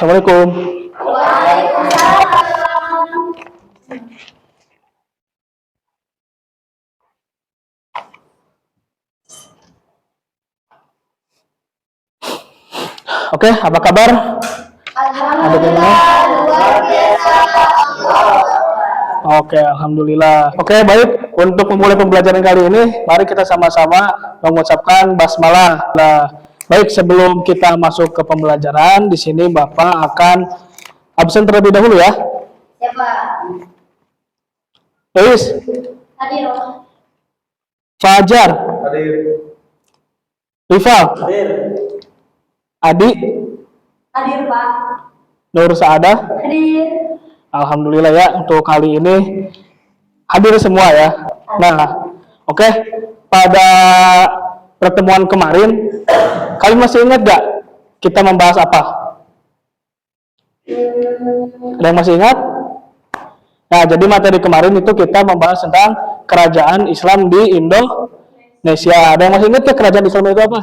Assalamualaikum. Waalaikumsalam. Oke, apa kabar? Alhamdulillah, luar biasa. Oke, alhamdulillah. Oke, baik. Untuk memulai pembelajaran kali ini, mari kita sama-sama mengucapkan basmalah. Nah, baik, sebelum kita masuk ke pembelajaran, di sini Bapak akan absen terlebih dahulu ya. Siapa? Luis, Hadir. Fajar, Hadir. Rival, Hadir. Adi, Hadir, Pak. Nur Saada. Hadir. Alhamdulillah ya, untuk kali ini hadir semua ya. Nah, oke, pada pertemuan kemarin, kalian masih ingat gak kita membahas apa? Ada yang masih ingat? Nah, jadi materi kemarin itu kita membahas tentang kerajaan Islam di Indonesia. Ada yang masih ingat ya kerajaan Islam itu apa?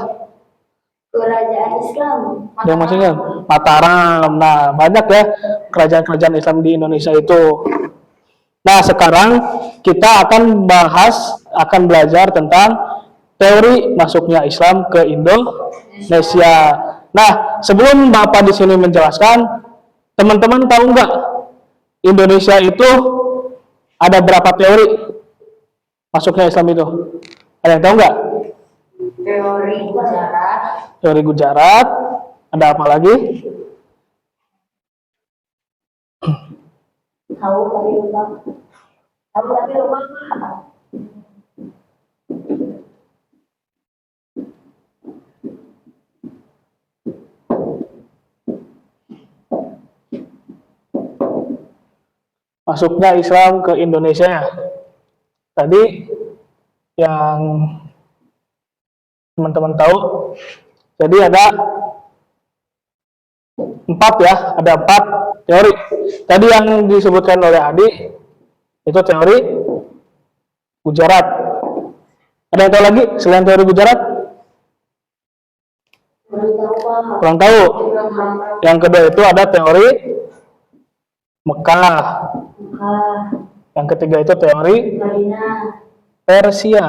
Kerajaan Islam. Ada yang masih ingat? Mataram. Nah, banyak ya kerajaan-kerajaan Islam di Indonesia itu. Nah, sekarang kita akan belajar tentang teori masuknya Islam ke Indonesia. Nah, sebelum Bapak di sini menjelaskan, teman-teman tahu nggak Indonesia itu ada berapa teori masuknya Islam itu? Ada yang tahu nggak? Teori Gujarat. Teori Gujarat. Ada apa lagi? Tahu tapi lupa. Tahu tapi lupa. Masuknya Islam ke Indonesia. Tadi yang teman-teman tahu, jadi ada 4 ya, ada 4 teori. Tadi yang disebutkan oleh Adi itu teori Gujarat. Ada yang tahu lagi selain teori Gujarat? Kurang tahu. Yang kedua itu ada teori Mekah. Yang ketiga itu teori Madinah. Persia.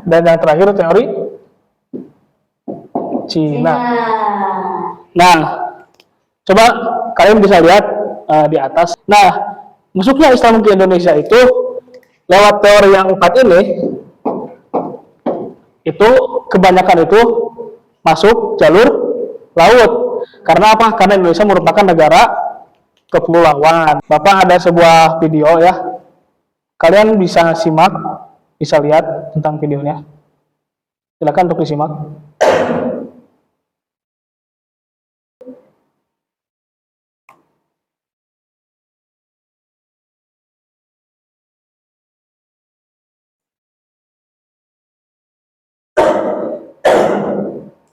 Dan yang terakhir teori Cina. Nah, coba kalian bisa lihat di atas. Nah, masuknya Islam ke Indonesia itu lewat teori yang 4 ini, itu kebanyakan itu masuk jalur laut. Karena apa? Karena Indonesia merupakan negara kepulauan. Bapak ada sebuah video ya. Kalian bisa simak, bisa lihat tentang videonya. Silakan untuk disimak.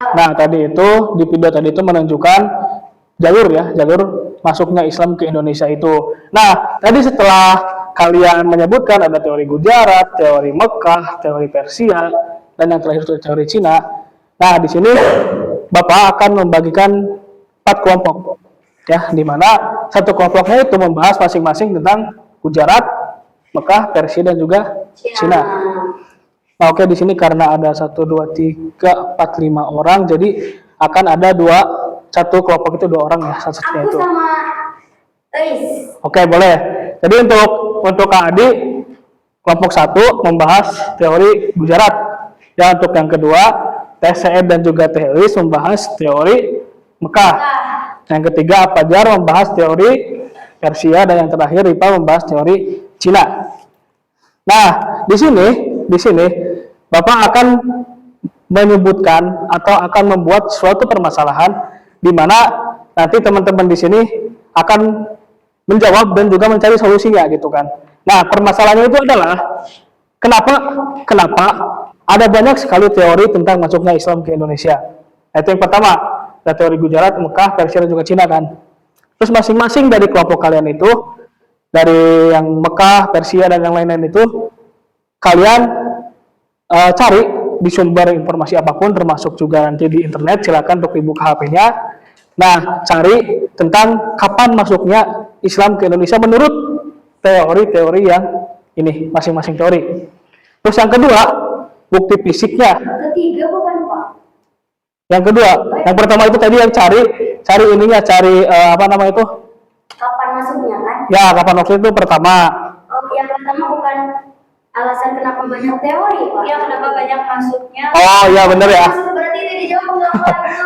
Nah, tadi itu di video tadi itu menunjukkan jalur ya, jalur masuknya Islam ke Indonesia itu. Nah, tadi setelah kalian menyebutkan ada teori Gujarat, teori Mekah, teori Persia, dan yang terakhir itu teori Cina. Nah, di sini Bapak akan membagikan 4 kelompok ya, di mana satu kelompoknya itu membahas masing-masing tentang Gujarat, Mekah, Persia, dan juga Cina. Nah, oke, di sini karena ada 1, 2, 3, 4, 5 orang, jadi akan ada satu kelompok itu 2 orang ya, satu-satunya Aku itu. sama Ais. Oke, boleh. Jadi untuk Kak Adi, kelompok 1 membahas teori Gujarat. Ya, untuk yang kedua, TCM dan juga Tehelis membahas teori Mekah. Yang ketiga, Fajar membahas teori Persia, dan yang terakhir Ripa membahas teori Cina. Nah, di sini Bapak akan menyebutkan atau akan membuat suatu permasalahan di mana nanti teman-teman di sini akan menjawab dan juga mencari solusinya gitu kan. Nah, permasalahannya itu adalah kenapa ada banyak sekali teori tentang masuknya Islam ke Indonesia. Nah, itu yang pertama, ada teori Gujarat, Mekah, Persia, dan juga Cina kan. Terus masing-masing dari kelompok kalian itu, dari yang Mekah, Persia, dan yang lain-lain itu, kalian cari di sumber informasi apapun, termasuk juga nanti di internet, silakan untuk dibuka HP-nya. Nah, cari tentang kapan masuknya Islam ke Indonesia menurut teori-teori yang ini, masing-masing teori. Terus yang kedua, bukti fisiknya. Ketiga bukan Pak? Yang kedua, yang pertama itu tadi yang cari ininya, cari apa namanya itu? Kapan masuknya kan? Ya, kapan waktu itu pertama. Oh, yang pertama bukan alasan kenapa banyak teori Pak? Ya kenapa banyak masuknya? Oh, iya benar ya. Masuk berarti ini dijawab enggak?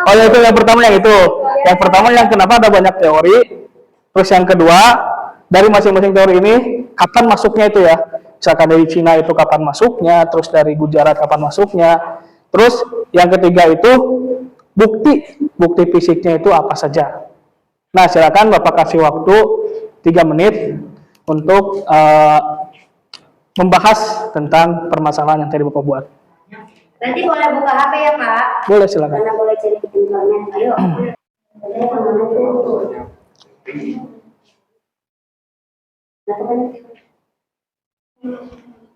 Oh ya, itu yang pertama yang itu. Yang pertama yang kenapa ada banyak teori. Terus yang kedua, dari masing-masing teori ini kapan masuknya itu ya. Misalkan dari Cina itu kapan masuknya, terus dari Gujarat kapan masuknya. Terus yang ketiga itu bukti fisiknya itu apa saja. Nah, silakan Bapak kasih waktu 3 menit untuk membahas tentang permasalahan yang tadi Bapak buat. Nanti boleh buka HP ya Pak? Boleh, silakan. Karena boleh cari di internet. Ayo.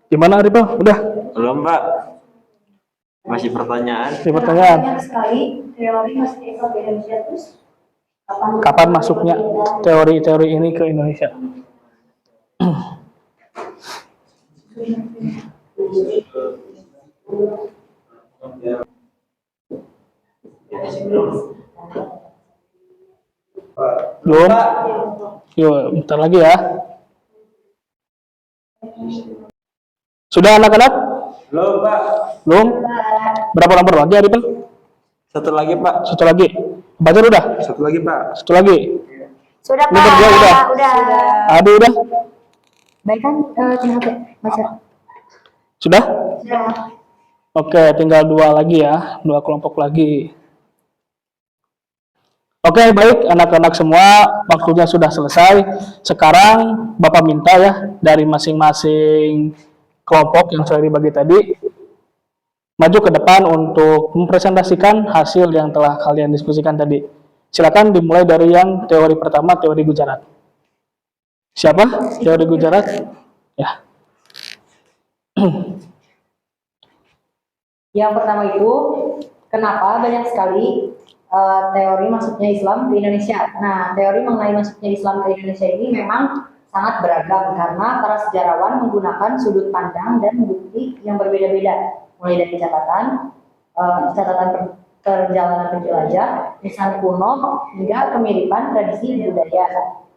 Gimana Arifah? Udah? Belum, Pak. Masih pertanyaan. Ini pertanyaan. Banyak sekali teori masuk Islam di Indonesia terus Kapan masuknya teori-teori ini ke Indonesia? Belum? Yuk, bentar lagi ya. Sudah anak-anak? Belum, Pak. Belum? Berapa nomor lagi Arifah? Satu lagi, Pak. Satu lagi. Baca udah? Satu lagi, Pak. Satu lagi. sudah Ini Pak. berdua udah? Udah. Aduh udah? Baik kan di HP baca. Sudah? Sudah. Oke, tinggal 2 lagi ya. 2 kelompok lagi. Oke, baik anak-anak semua, waktunya sudah selesai. Sekarang Bapak minta ya dari masing-masing kelompok yang sudah dibagi tadi maju ke depan untuk mempresentasikan hasil yang telah kalian diskusikan tadi. Silakan dimulai dari yang teori pertama, teori Gujarat. Siapa? Teori Gujarat? Ya. Yang pertama itu, kenapa banyak sekali teori masuknya Islam ke Indonesia. Nah, teori mengenai masuknya Islam ke Indonesia ini memang sangat beragam karena para sejarawan menggunakan sudut pandang dan bukti yang berbeda-beda, mulai dari catatan perjalanan penjelajah, lisan kuno, hingga kemiripan tradisi budaya.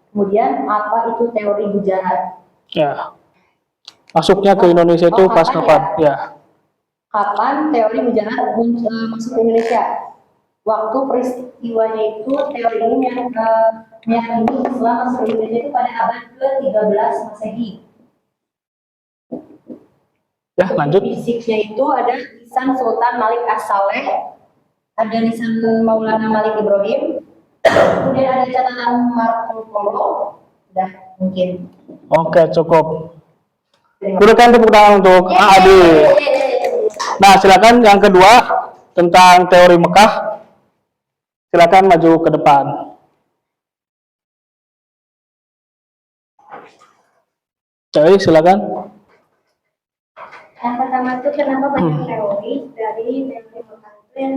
Kemudian, apa itu teori Gujarat? Ya. Masuknya ke Indonesia itu pas kapan? Ya. Kapan teori Gujarat masuk ke Indonesia? Waktu peristiwanya itu teori ini meyakini Islam masuk ke Indonesia itu pada abad ke-13 Masehi. Ya, lanjut. Fisiknya itu ada lisan Sultan Malik As-Saleh, ada lisan Maulana Malik Ibrahim, kemudian ada catatan Marco Polo. Udah mungkin. Oke, cukup. Berikan tepuk tangan untuk Adi. Nah, silakan yang kedua tentang teori Mekah. Silakan maju ke depan. Oke, silakan. Yang pertama itu kenapa banyak teori dari teori Mekah itu yang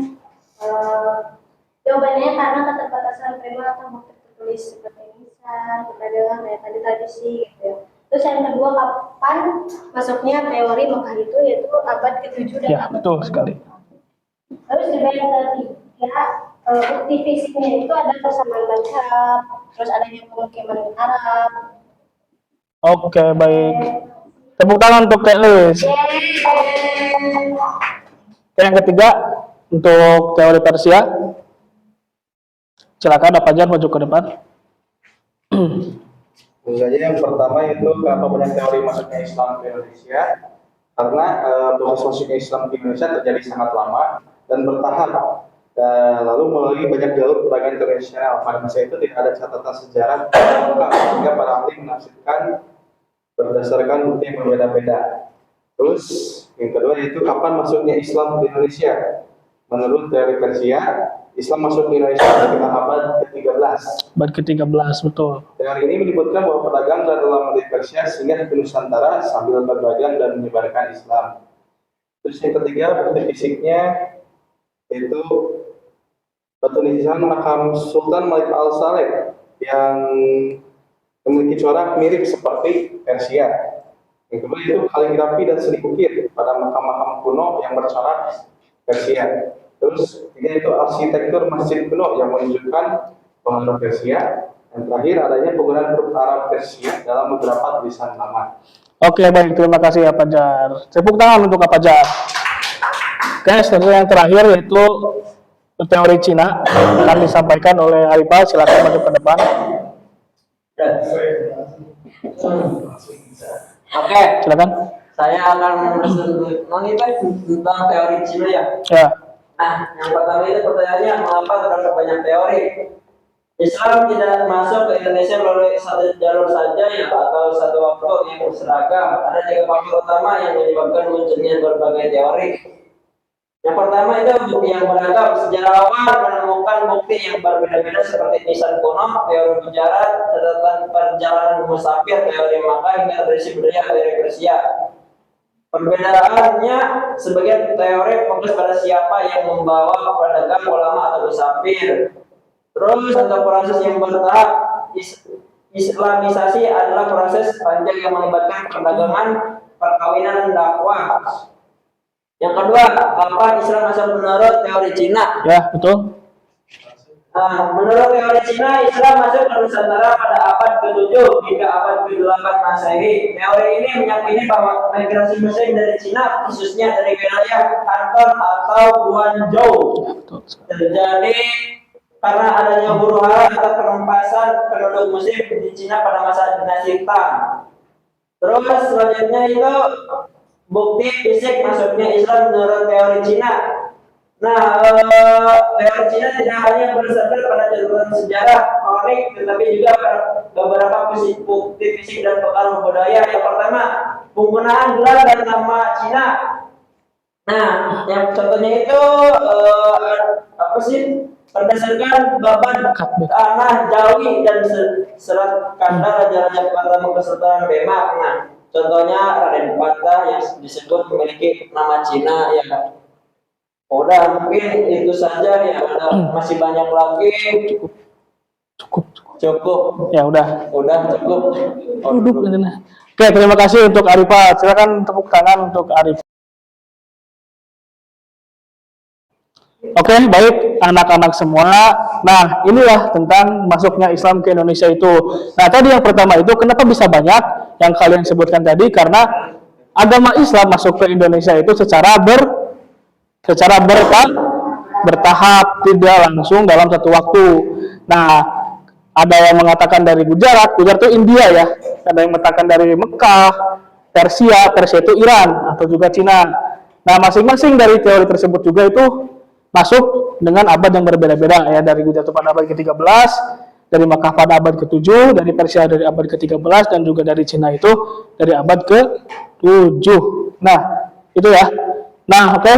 jawabannya karena keterbatasan prima atau bukti tertulis seperti lisan, perdagangan, daya tadi tradisi gitu ya. Terus yang kedua kapan masuknya teori Mekah itu yaitu abad ke-7 dan Ya, abad betul ke-8. sekali. Terus juga yang ketiga bukti fisiknya itu ada persamaan baca, terus adanya pemukiman Arab. Oke, baik. Tepuk tangan untuk Kak Lis. Yang ketiga untuk teori Persia. Silakan Pak Fajar maju ke depan. Tentu saja yang pertama itu kenapa banyak teori masuknya Islam ke Indonesia, karena proses masuknya Islam ke Indonesia terjadi sangat lama dan bertahap, dan lalu melalui banyak jalur perdagangan internasional. Pada masa itu tidak ada catatan sejarah yang lengkap sehingga para ahli menafsirkan berdasarkan bukti yang berbeda-beda. Terus yang kedua yaitu kapan masuknya Islam ke Indonesia. Menurut teori Persia, Islam masuk ke Indonesia pada abad ke-13. Abad ke-13, betul. Teori ini menyebutkan bahwa pedagang telah lama di Persia singgah ke Nusantara sambil berdagang dan menyebarkan Islam. Terus yang ketiga, bukti fisiknya yaitu batu nisan makam Sultan Malik Al-Saleh yang memiliki corak mirip seperti Persia. Yang kedua itu kaligrafi dan seni ukir pada makam-makam kuno yang bercorak Persia. Terus ketiga itu arsitektur masjid kuno yang menunjukkan pengaruh Persia. Yang terakhir adanya penggunaan huruf Arab Persia dalam beberapa tulisan lama. Oke, baik, terima kasih ya Fajar. Tepuk tangan untuk Pak Fajar. Oke, selanjutnya yang terakhir yaitu teori Cina akan disampaikan oleh Arifah. Silakan maju ke depan. Oke, Silakan. saya akan menilai tentang teori Cina ya. Ya. Nah, yang pertama itu pertanyaannya, mengapa terdapat banyak teori? Islam tidak masuk ke Indonesia melalui satu jalur saja ya, atau satu waktu yang seragam. Ada tiga faktor utama yang menyebabkan munculnya berbagai teori. Yang pertama itu bukti yang beragam. Sejarawan menemukan bukti yang berbeda-beda seperti nisan kuno, teori penjara, catatan perjalanan musafir, teori Makkah, hingga tradisi budaya teori Persia. Perbedaannya, sebagian teori fokus pada siapa yang membawa pedagang, ulama, atau musafir. Terus untuk proses yang bertahap, Islamisasi adalah proses panjang yang melibatkan perdagangan, perkawinan, dan dakwah. Yang kedua, kapan Islam masuk menurut teori Cina? Ya, betul. Menurut teori Cina, Islam masuk ke Nusantara pada abad ke-7 hingga abad ke-8 Masehi. Teori ini meyakini bahwa migrasi Muslim dari Cina, khususnya dari wilayah Kanton atau Guangzhou, terjadi karena adanya huru-hara atau perampasan penduduk Muslim di Cina pada masa dinasti Tang. Terus selanjutnya itu bukti fisik masuknya Islam menurut teori Cina. Nah, teori Cina tidak hanya bersandar pada catatan sejarah kronik, tetapi juga pada beberapa bukti fisik dan pengaruh budaya. Yang pertama, penggunaan gelar dan nama Cina. Nah, yang contohnya itu apa sih? Berdasarkan baban tanah Jawi dan serat kanda raja-raja pertama Kesultanan Demak. Nah, contohnya Raden Patah yang disebut memiliki nama Cina ya. Udah, mungkin itu saja ya. Masih banyak lagi. Cukup. Ya, udah. Udah cukup. Duduk. Oke, terima kasih untuk Arifah. Silakan tepuk tangan untuk Arifah. Oke, baik anak-anak semua. Nah, inilah tentang masuknya Islam ke Indonesia itu. Nah, tadi yang pertama itu kenapa bisa banyak yang kalian sebutkan tadi? Karena agama Islam masuk ke Indonesia itu secara bertahap, tidak langsung dalam satu waktu. Nah, ada yang mengatakan dari Gujarat itu India ya. Ada yang mengatakan dari Mekah, Persia itu Iran atau juga Cina. Nah, masing-masing dari teori tersebut juga itu masuk dengan abad yang berbeda-beda ya, dari Gujarat pada abad ke-13, dari Makkah pada abad ke-7, dari Persia dari abad ke-13, dan juga dari Cina itu dari abad ke-7. Nah, itu ya. Nah, oke.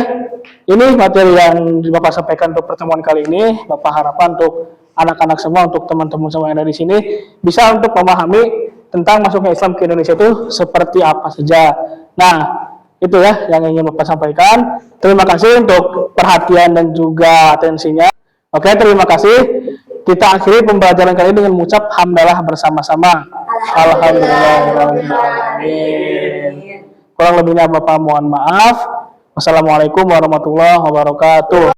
Ini materi yang Bapak sampaikan untuk pertemuan kali ini. Bapak harapkan untuk anak-anak semua, untuk teman-teman semua yang ada di sini bisa untuk memahami tentang masuknya Islam ke Indonesia itu seperti apa saja. Nah, itu ya yang ingin Bapak sampaikan. Terima kasih untuk perhatian dan juga atensinya. Oke, terima kasih. Kita akhiri pembelajaran kali ini dengan mengucap hamdalah bersama-sama. Alhamdulillahirrahmanirrahim. Kurang lebihnya Bapak mohon maaf. Wassalamualaikum warahmatullahi wabarakatuh.